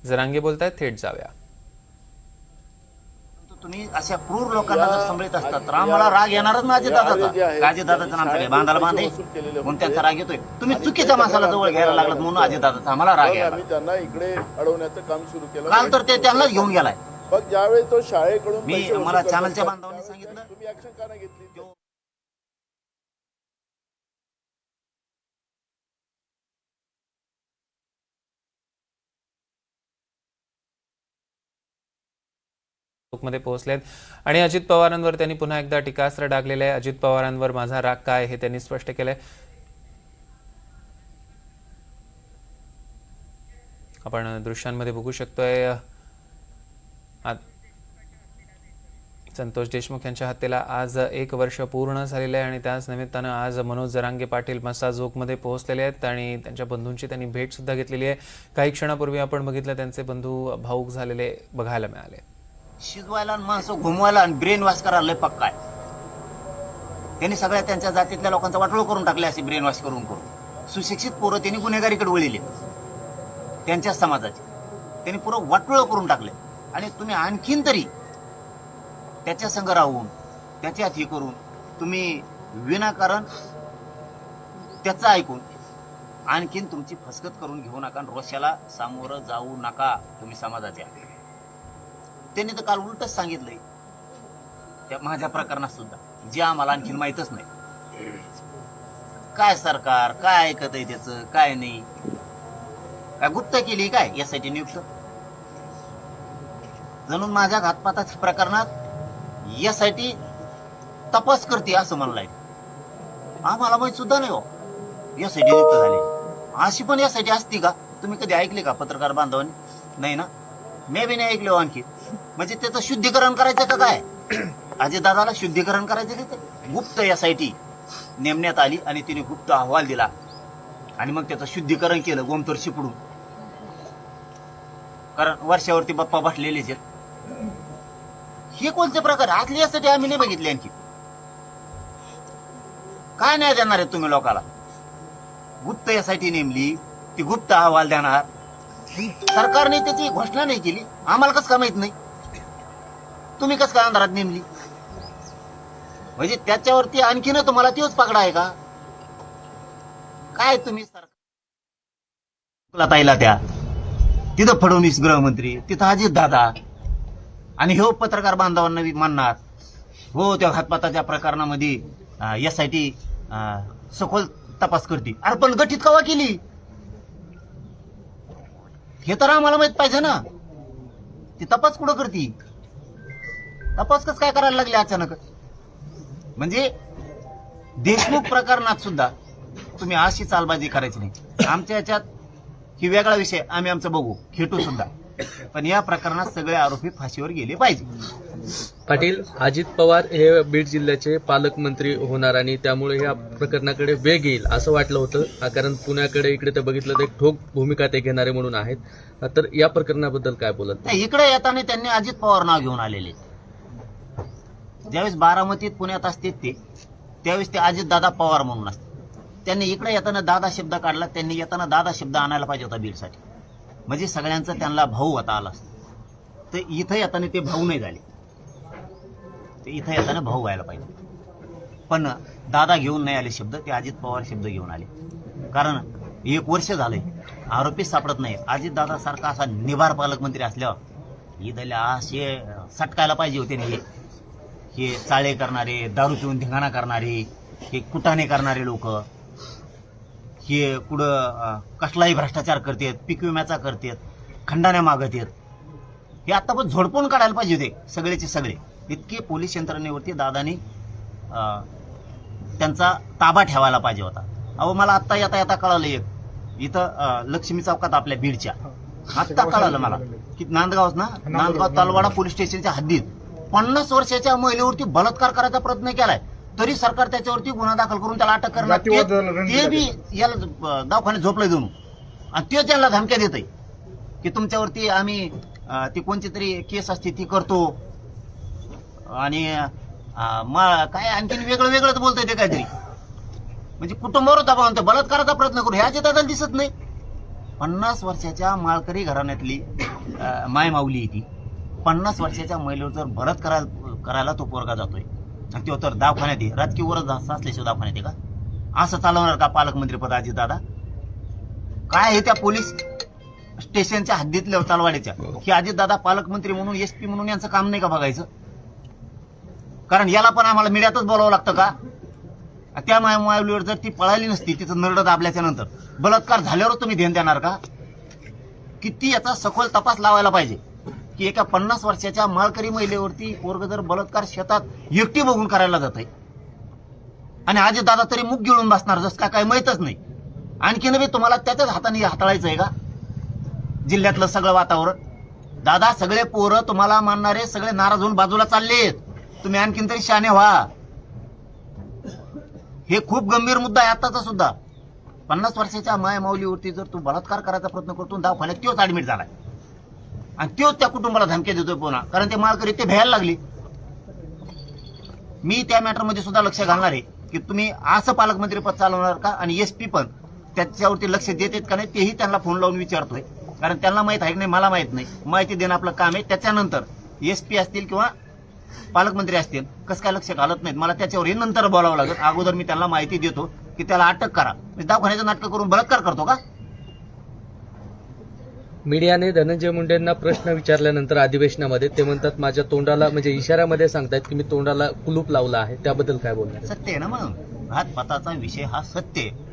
जरांगे बोलतायत, थेट जाऊया. तुम्ही अशा क्रूर लोकांना जर सांभाळत असतात तर आम्हाला राग येणारच ना अजितदादाचा. अजितदादाचा आमचा काय बांधाला बांधे म्हणून त्यांचा राग येतोय. तुम्ही चुकीच्या माणसाला जवळ घ्यायला लागलात म्हणून अजितदादाचा आम्हाला राग यायला. आम्ही त्यांना इकडे अडवण्याचं काम सुरू केलं. काल तर ते त्यांनाच घेऊन गेलाय. मग ज्यावेळी तो शाळेकडून मी पैसे वसूल मला करत चॅनलच्या असताना बांधवांनी सांगितलं तुम्ही ऍक्शन का नाही घेतली? मध्ये पोहोचलेत आणि अजित पवारांवर त्यांनी पुन्हा एकदा टीकास्त्र डागलेले आहे. अजित पवारांवर माझा राग काय हे त्यांनी स्पष्ट केलंय. आपण दृश्यांमध्ये बघू शकतोय संतोष देशमुख यांच्या हत्येला आज 1 वर्ष पूर्ण झालेले आहे आणि त्याच निमित्तानं आज मनोज जरांगे पाटील मसाजोगमध्ये पोहोचलेले आहेत आणि त्यांच्या बंधूंची त्यांनी भेट सुद्धा घेतलेली आहे. काही क्षणापूर्वी आपण बघितलं त्यांचे बंधू भावूक झालेले बघायला मिळाले. शिजवायला आणि माणसं घुमवायला आणि ब्रेन वॉश करायला लय पक्का आहे. त्यांनी सगळ्या त्यांच्या जातीतल्या लोकांचा वाटोळ करून टाकले असे ब्रेन वॉश करून सुशिक्षित पोरं त्यांनी गुन्हेगारीकडे वळले त्यांच्या समाजाचे. त्यांनी पुरं वाटोळ करून टाकले आणि तुम्ही आणखीन तरी त्याच्या संग राहून त्याच्यात हे करून तुम्ही विनाकारण त्याचं ऐकून आणखीन तुमची फसगत करून घेऊ नका. रोषाला सामोरं जाऊ नका तुम्ही समाजाच्या. त्यांनी तर काल उलटच सांगितलंय त्या माझ्या प्रकरणात सुद्धा, जे आम्हाला आणखीन माहीतच नाही. काय सरकार काय ऐकत आहे त्याचं काय नाही. काय गुप्त केली काय यासाठी नियुक्त जणून माझ्या घातपाताच्या प्रकरणात यासाठी तपास करते असं म्हणलंय. आम्हाला माहित सुद्धा नाही हो यासाठी नियुक्त झाले. अशी पण यासाठी असती का? तुम्ही कधी ऐकले का पत्रकार बांधवांनी? नाही ना, मी बी नाही ऐकलो आणखी. म्हणजे त्याचं शुद्धीकरण करायचं का काय? अजितदादाला शुद्धीकरण करायचं तिथे गुप्त यासाठी नेमण्यात आली आणि तिने गुप्त अहवाल दिला आणि मग त्याचं शुद्धीकरण केलं गोमतर शिपडून. कारण वर्षावरती बाप्पा बसलेलेच आहेत. हे कोणते प्रकार असले यासाठी आम्ही नाही बघितले. आणखी काय नाही देणार आहे तुम्ही लोकांना? गुप्त यासाठी नेमली ती गुप्त अहवाल देणार. सरकारने त्याची घोषणा नाही केली. आम्हाला कसं काय माहित नाही? तुम्ही कसं काय अंधारात नेमली? म्हणजे त्याच्यावरती आणखीन तुम्हाला तोच पकडा आहे का काय? तुम्ही सरकार ताईला त्या तिथं फडणवीस गृहमंत्री, तिथं अजित दादा आणि हो पत्रकार बांधवांना मानणार हो त्या घातपाताच्या प्रकरणामध्ये यासाठी सखोल तपास करते. अरे पण गठीत कवा केली हे तर आम्हाला माहित पाहिजे ना. ती तपास कुठं करते? तपास कसं काय करायला लागले अचानक? म्हणजे देशमुख प्रकरणात सुद्धा तुम्ही अशी चालबाजी करायची नाही. आमच्या याच्यात ही वेगळा विषय, आम्ही आमचं बघू खेटू सुद्धा, पण या प्रकरणात सगळे आरोपी फाशीवर गेले पाहिजे. पाटील, अजित पवार हे बीड जिल्ह्याचे पालकमंत्री होणार आणि त्यामुळे या प्रकरणाकडे वेग येईल असं वाटलं होतं. कारण पुण्याकडे इकडे तर बघितलं तर एक ठोक भूमिका ते घेणारे म्हणून आहेत. तर या प्रकरणाबद्दल काय बोलत? इकडे येताना त्यांनी अजित पवार नाव घेऊन आलेले. ज्यावेळेस बारामतीत पुण्यात असते ते त्यावेळेस ते अजित दादा पवार म्हणून असते. त्यांनी इकडे येताना दादा शब्द काढला. त्यांनी येताना दादा शब्द आणायला पाहिजे होता बीडसाठी. म्हणजे सगळ्यांचा त्यांना भाऊ आता आला असतो. तर इथं येताना ते भाऊ नाही झाले. ते इथं येताना भाऊ व्हायला पाहिजे. पण दादा घेऊन नाही आले शब्द, ते अजित पवार शब्द घेऊन आले. कारण 1 वर्ष झालंय आरोपी सापडत नाही. अजित दादा सारखा असा निभार पालकमंत्री असल्यावर इथल्या असे सटकायला पाहिजे होते. हे चाळे करणारे, दारू पिऊन धिंगाणा करणारे, हे कुटाणे करणारे लोक, हे कुठं कसलाही भ्रष्टाचार करतात, पीक विम्याचा करतात, खंडाण्या मागत आहेत. हे आता पण झोडपून काढायला पाहिजे होते सगळेचे सगळे. इतके पोलीस यंत्रणेवरती दादानी त्यांचा ताबा ठेवायला पाहिजे होता. अहो मला आत्ता येता येता कळालं एक इथं लक्ष्मी चौकात आपल्या बीडच्या आत्ता कळालं मला की नांदगाव तलवाडा पोलीस स्टेशनच्या हद्दीत 50 वर्षाच्या महिलेवरती बलात्कार करायचा प्रयत्न केलाय. तरी सरकार त्याच्यावरती गुन्हा दाखल करून त्याला अटक करणार. ते बी याला दवाखान्यात झोपलंय जाऊन आणि ते त्यांना धमक्या देत आहे की तुमच्यावरती आम्ही ती कोणती तरी केस असते ती करतो आणि काय आणखीन वेगळं वेगळंच बोलतोय ते काहीतरी. म्हणजे कुटुंबावर दबाव आणतो, बलात्काराचा प्रयत्न करू. ह्याचे दादा दिसत नाही. 50 वर्षाच्या माळकरी घराण्यातली मायमाऊली ती 50 वर्षाच्या महिलेवर जर बरत करायला तो पोरगा जातोय आणि तो तर दवाखान्यात आहे, राजकीय वरच असल्याशिवाय दवाखान्यात आहे का? असं चालवणार का पालकमंत्रीपद अजितदादा? काय आहे त्या पोलीस स्टेशनच्या हद्दीतल्या तालवाडीच्या की अजितदादा पालकमंत्री म्हणून एसपी म्हणून यांचं काम नाही का बघायचं? कारण याला पण आम्हाला मीडियातच बोलावं लागतं का? त्या मायमाऊलीवर जर ती पळाली नसती, तिचं नरड दाबल्याच्या नंतर बलात्कार झाल्यावर तुम्ही ध्यान देणार का? किती याचा सखोल तपास लावायला पाहिजे की एका 50 वर्षाच्या माळकरी महिलेवरती पोरग जर बलात्कार शेतात एकटी बघून करायला जात आहे आणि अजितदादा तरी मुख गिळून बसणार जसं काय माहीतच नाही. आणखीन बी तुम्हाला त्याच्याच हाताने हाताळायचं आहे का जिल्ह्यातलं सगळं वातावरण? दादा, सगळे पोरं तुम्हाला मानणारे सगळे नाराज होऊन बाजूला चाललेत. तुम्ही आणखीन तरी शहाणे व्हा. हे खूप गंभीर मुद्दा आहे आताचा सुद्धा. 50 वर्षाच्या मायमाऊलीवरती जर तू बलात्कार करायचा प्रयत्न करतो, दवाखान्यात तोच ऍडमिट झालाय आणि तोच त्या कुटुंबाला धमक्या देतोय पुन्हा, कारण ते माळकरी ते भ्यायला लागली. मी त्या मॅटरमध्ये सुद्धा लक्ष घालणार आहे की तुम्ही असं पालकमंत्री पद चालवणार का आणि एसपी पण त्याच्यावरती लक्ष देतात का नाही तेही त्यांना फोन लावून विचारतोय. कारण त्यांना माहित आहे की नाही मला माहित नाही. माहिती देणं आपलं काम आहे. त्याच्यानंतर एसपी असतील किंवा पालकमंत्री असतील कसं काय लक्ष घालत नाहीत मला त्याच्यावरही नंतर बोलावं लागेल. अगोदर मी त्यांना माहिती देतो की त्याला अटक करा. दवाखान्याचं नाटक करून बलात्कार करतो का? मीडियाने धनंजय मुंडेंना प्रश्न विचारल्यानंतर अधिवेशनामध्ये ते म्हणतात माझ्या तोंडाला म्हणजे इशाऱ्यामध्ये सांगतायत की मी तोंडाला कुलूप लावला आहे, त्याबद्दल काय बोलणार? सत्य आहे ना, मग घातपाताचा विषय हा सत्य आहे.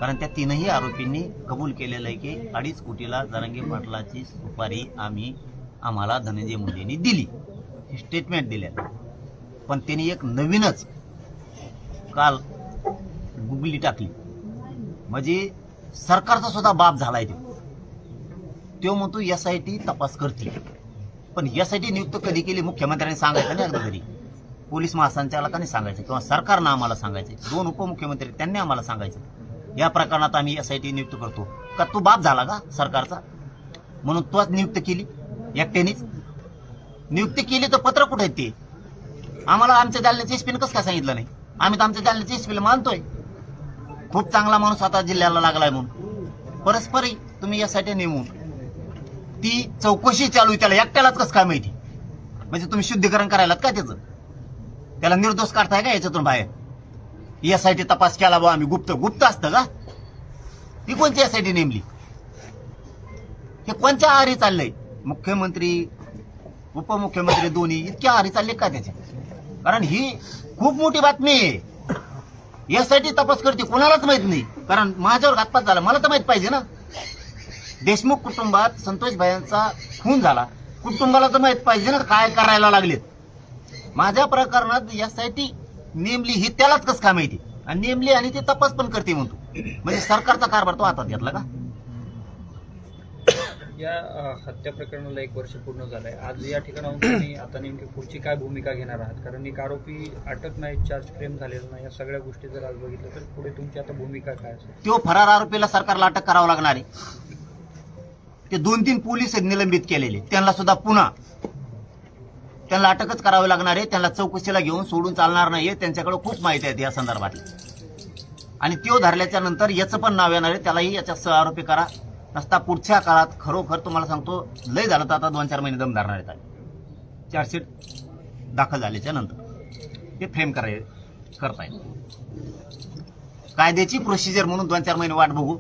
कारण त्या तीनही आरोपींनी कबूल केलेलं आहे की 2.5 कोटीला जरांगे पाटलाची सुपारी आम्हाला धनंजय मुंडेंनी दिली, ही स्टेटमेंट दिल्या. पण त्यांनी एक नवीनच काल गुगली टाकली, म्हणजे सरकारचा सुद्धा बाप झालाय तो म्हणतो SIT तपास करतील. पण SIT नियुक्त कधी केली मुख्यमंत्र्यांनी सांगायचं नाही, एकदा तरी पोलीस महासंचालकांनी सांगायचं किंवा सरकारनं आम्हाला सांगायचं. 2 उपमुख्यमंत्री त्यांनी आम्हाला सांगायचं या प्रकरणात आम्ही SIT नियुक्त करतो का? तू बाप झाला का सरकारचा म्हणून तोच नियुक्त केली? एकट्यानेच नियुक्ती केली तर पत्र कुठे आहेत ते? आम्हाला आमच्या जालन्याच्या एसपीनं कसं काय सांगितलं नाही? आम्ही तर आमच्या जालन्याच्या एसपीला मानतोय, खूप चांगला माणूस आता जिल्ह्याला लागलाय म्हणून. परस्परही तुम्ही SIT नेमून ती चौकशी चालू आहे, त्याला एकट्यालाच कसं काय माहिती? म्हणजे तुम्ही शुद्धीकरण करायलात का त्याचं? त्याला निर्दोष काढताय का याच्यातून बाहेर? SIT तपास केला बा आम्ही, गुप्त असतं का? ती कोणती SIT नेमली? हे कोणत्या आहारी चाललंय? मुख्यमंत्री उपमुख्यमंत्री दोन्ही इतक्या आहारी चालले का त्याच्या? कारण ही खूप मोठी बातमी आहे. SIT तपास करते कोणालाच माहित नाही. कारण माझ्यावर घातपात झाला मला तर माहित पाहिजे ना. देशमुख कुटुंबात संतोष भाईंचा खून झाला, कुटुंबाला तर माहित पाहिजे ना काय करायला लागलेत. माझ्या प्रकरणात SIT नेमली ही त्यालाच कसं काय माहिती? आणि नेमली आणि ती तपास पण करते म्हणतो, म्हणजे सरकारचा कारभार तो हातात घेतला का? या हत्या प्रकरणाला 1 वर्ष पूर्ण झालंय. आज या ठिकाणाहून तुम्ही आता नेमकी पुढची काय भूमिका घेणार आहात? कारण एक आरोपी अटक नाही, चार्ज फ्रेम झालेला नाही, या सगळ्या गोष्टी जर आज बघितलं तर पुढे तुमची आता भूमिका काय असेल? तो फरार आरोपीला सरकारला अटक करावं लागणार आहे. ते 2-3 पोलीस निलंबित केलेले त्यांना सुद्धा पुन्हा त्यांना अटकच करावी लागणार आहे. त्यांना चौकशीला घेऊन सोडून चालणार नाहीये. त्यांच्याकडे खूप माहिती आहे या संदर्भात. आणि तो धरल्याच्या नंतर याचं पण नाव येणार आहे, त्यालाही याच्या सह आरोपी करा. नसता पुढच्या काळात खरोखर तुम्हाला सांगतो लय झालं तर आता 2-4 महिने दम धरणार आहेत. चार्जशीट दाखल झाल्याच्या नंतर ते फ्रेम करतायत. कायद्याची प्रोसिजर म्हणून 2-4 महिने वाट बघू.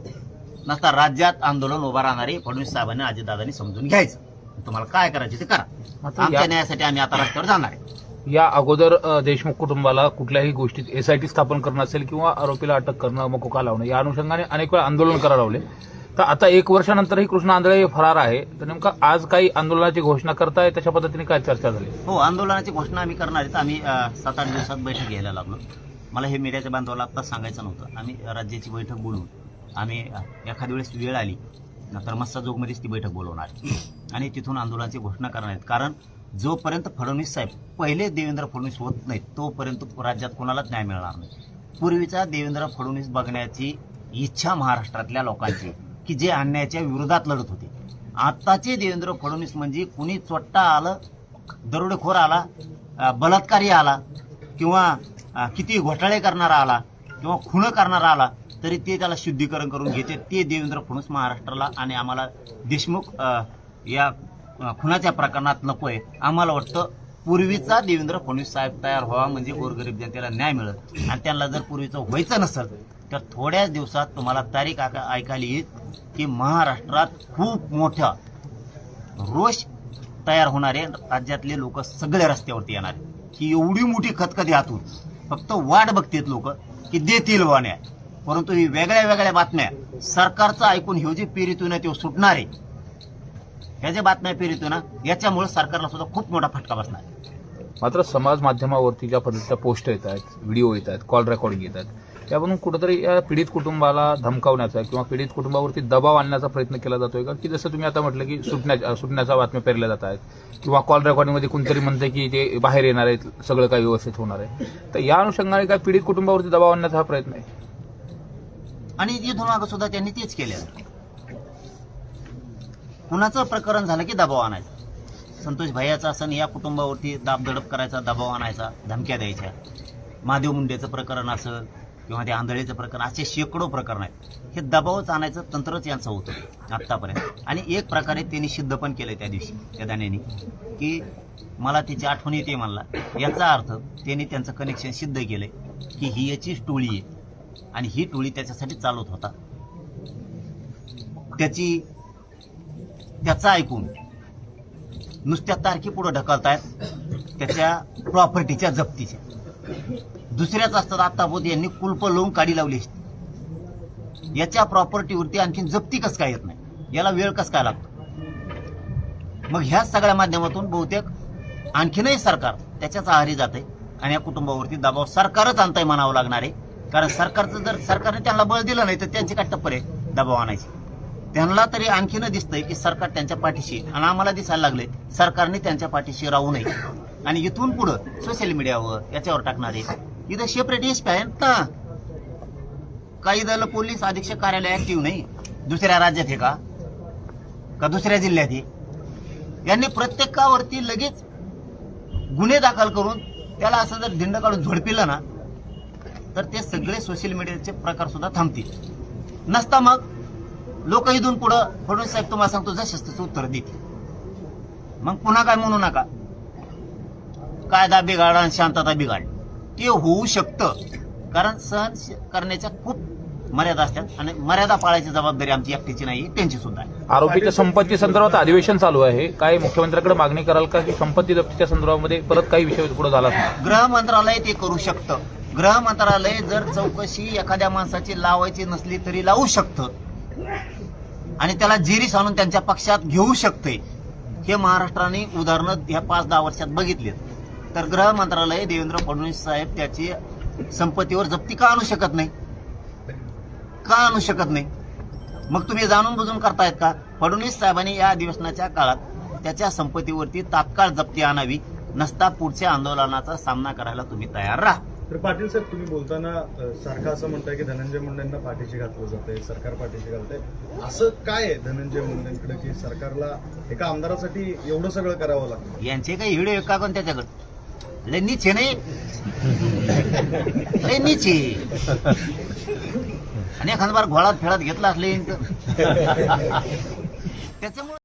नसता राज्यात आंदोलन उभा राहणारे फडणवीस साहेबांनी अजितदादांनी समजून घ्यायचं. तुम्हाला काय करायचे ते करा. आमच्या न्यायासाठी आम्ही आता रस्त्यावर जाणार आहे. या अगोदर देशमुख कुटुंबाला कुठल्याही गोष्टीत SIT स्थापन करणं असेल किंवा आरोपीला अटक करणं, मकोका लावणं या अनुषंगाने अनेक वेळा आंदोलन करायला लावले. तर आता 1 वर्षानंतरही कृष्णा आंधळे फरार आहे, तर नेमका आज काही आंदोलनाची घोषणा करताय, त्याच्या पद्धतीने काय चर्चा झाली? हो, आंदोलनाची घोषणा आम्ही करणार आहेत. आम्ही 7-8 दिवसात बैठक घ्यायला लागलो. मला हे मीडियाच्या बांधवाला आत्ताच सांगायचं नव्हतं. आम्ही राज्याची बैठक बोलवून आम्ही एखाद्या वेळेस वेळ आली नंतर मस्साजोगमध्येच ती बैठक बोलवणार आणि तिथून आंदोलनाची घोषणा करणार आहेत. कारण जोपर्यंत फडणवीस साहेब पहिले देवेंद्र फडणवीस होत नाहीत तोपर्यंत राज्यात कोणालाच न्याय मिळणार नाही. पूर्वीचा देवेंद्र फडणवीस बघण्याची इच्छा महाराष्ट्रातल्या लोकांची की जे अन्यायाच्या विरोधात लढत होते. आत्ताचे देवेंद्र फडणवीस म्हणजे कुणी चोट्टा आलं, दरोडेखोर आला, बलात्कारी आला किंवा किती घोटाळे करणारा आला किंवा खून करणारा आला तरी ते त्याला शुद्धीकरण करून घेते. ते देवेंद्र फडणवीस महाराष्ट्राला आणि आम्हाला देशमुख या खुनाच्या प्रकरणात नकोय. आम्हाला वाटतं पूर्वीचा देवेंद्र फडणवीस साहेब तयार व्हावा म्हणजे गोरगरीब जनतेला न्याय मिळत आणि त्यांना जर पूर्वीचं व्हायचं नसेल तर थोड्याच दिवसात तुम्हाला तारीख ऐकायला येईल की महाराष्ट्रात खूप मोठा रोष तयार होणारे राज्यातले लोक सगळे रस्त्यावरती येणार ही एवढी मोठी खतखती हातून फक्त वाट बघतात लोक की देतील वा न्याय. परंतु ही वेगळ्या वेगळ्या बातम्या सरकारचं ऐकून ह्यो जे पेरीतून ते सुटणार आहे ह्या ज्या बातम्या पेरीतून याच्यामुळे सरकारला सुद्धा खूप मोठा फटका बसणार. मात्र समाज माध्यमावरती ज्या पद्धतीच्या पोस्ट येत आहेत, व्हिडिओ येत आहेत, कॉल रेकॉर्डिंग येत आहेत, त्यावरून कुठेतरी या पीडित कुटुंबाला धमकावण्याचा किंवा पीडित कुटुंबावरती दबाव आणण्याचा प्रयत्न केला जातोय का? की जसं तुम्ही आता म्हटलं की सुटण्याच्या बातम्या पेरल्या जात आहेत किंवा कॉल रेकॉर्डिंगमध्ये कोणतरी म्हणते की ते बाहेर येणार आहेत, सगळं काही व्यवस्थित होणार आहे. तर या अनुषंगाने काय पीडित कुटुंबावरती दबाव आणण्याचा हा प्रयत्न आहे आणि इथून मागं सुद्धा त्यांनी तेच केलं. कुणाचं प्रकरण झालं की दबाव आणायचा. संतोष भैयाचा असं या कुटुंबावरती दाबदडप करायचा, दबाव आणायचा, धमक्या द्यायच्या. महादेव मुंडेचं प्रकरण असं किंवा ते आंधळेचं प्रकरण असे शेकडो प्रकरण आहेत. हे दबावच आणायचं तंत्रच यांचं होतं आत्तापर्यंत. आणि एक प्रकारे त्यांनी सिद्ध पण केलं त्या दिवशी त्या दाण्यानी की मला त्याची आठवण येते म्हणला. याचा अर्थ त्यांनी त्यांचं कनेक्शन सिद्ध केलंय की ही याचीच टोळी आहे आणि ही टोळी त्याच्यासाठी चालवत होता. त्याचा ऐकून नुसत्या तारखी पुढे ढकलतायत त्याच्या प्रॉपर्टीच्या जप्तीच्या. दुसऱ्याच असतात आत्तापोत यांनी कुलप लावून काढी लावली असती. याच्या प्रॉपर्टीवरती आणखीन जप्ती कसं काय येत नाही, याला वेळ कसं काय लागतो. मग ह्या सगळ्या माध्यमातून बहुतेक आणखीनही सरकार त्याच्याच आहारी जाते आणि या कुटुंबावरती दबाव सरकारच आणताय म्हणावं लागणार आहे. कारण सरकारचं जर सरकारने त्यांना बळ दिलं नाही तर त्यांची काय टप्पर आहे दबाव आणायची. त्यांना तरी आणखीन दिसतंय की सरकार त्यांच्या पाठीशी आणि आम्हाला दिसायला लागले सरकारने त्यांच्या पाठीशी राहू नये. आणि इथून पुढं सोशल मीडियावर याच्यावर टाकणारे इथं सेपरेट एसपी आहे ना. काही दल पोलीस अधीक्षक कार्यालय ऍक्टिव्ह नाही. दुसऱ्या राज्यात आहे का दुसऱ्या जिल्ह्यात आहे. यांनी प्रत्येकावरती लगेच गुन्हे दाखल करून त्याला असं जर धिंड काढून झोडपिलं ना तर ते सगळे सोशल मीडियाचे प्रकार सुद्धा थांबतील. नसता मग लोक इथून पुढं फडणवीस साहेब तुम्हाला सांगतो जसं तसं उत्तर देतील. मग पुन्हा काय म्हणू नका कायदा बिघाड आणि शांतता बिघाड. ते होऊ शकतं कारण सहन करण्याच्या खूप मर्यादा असतात आणि मर्यादा पाळायची जबाबदारी आमची एकटीची नाही त्यांची सुद्धा आहे. आरोपीच्या संपत्ती संदर्भात अधिवेशन चालू आहे. काय मुख्यमंत्र्यांकडे मागणी कराल का की संपत्ती जप्तीच्या संदर्भामध्ये परत काही विषय पुढे झाला नाही? गृह मंत्रालय ते करू शकतं. गृह मंत्रालय जर चौकशी एखाद्या माणसाची लावायची नसली तरी लावू शकतं आणि त्याला जेरीस आणून त्यांच्या पक्षात घेऊ शकते. हे महाराष्ट्राने उदाहरणं ह्या 5-10 वर्षात बघितलीत. तर गृह मंत्रालय देवेंद्र फडणवीस साहेब त्याची संपत्तीवर जप्ती का आणू शकत नाही? का आणू शकत नाही? मग तुम्ही जाणून बुजून करतायत का? फडणवीस साहेबांनी या अधिवेशनाच्या काळात त्याच्या संपत्तीवरती तात्काळ जप्ती आणावी. नसता पुढच्या आंदोलनाचा सामना करायला तुम्ही तयार राहा. तर पाटील साहेब तुम्ही बोलताना सारखं असं म्हणताय की धनंजय मुंडेंना पाठीशी घातलं जातंय, सरकार पाठीशी घालतंय. असं काय आहे धनंजय मुंडेंकडे की सरकारला एका आमदारासाठी एवढं सगळं करावं लागतं? यांचे काही व्हिडिओ का पण त्याच्याकडे लय नीचे नाही लय नीचे आणि एखादा बार घोळात फेळात घेतला असले त्याच्यामुळे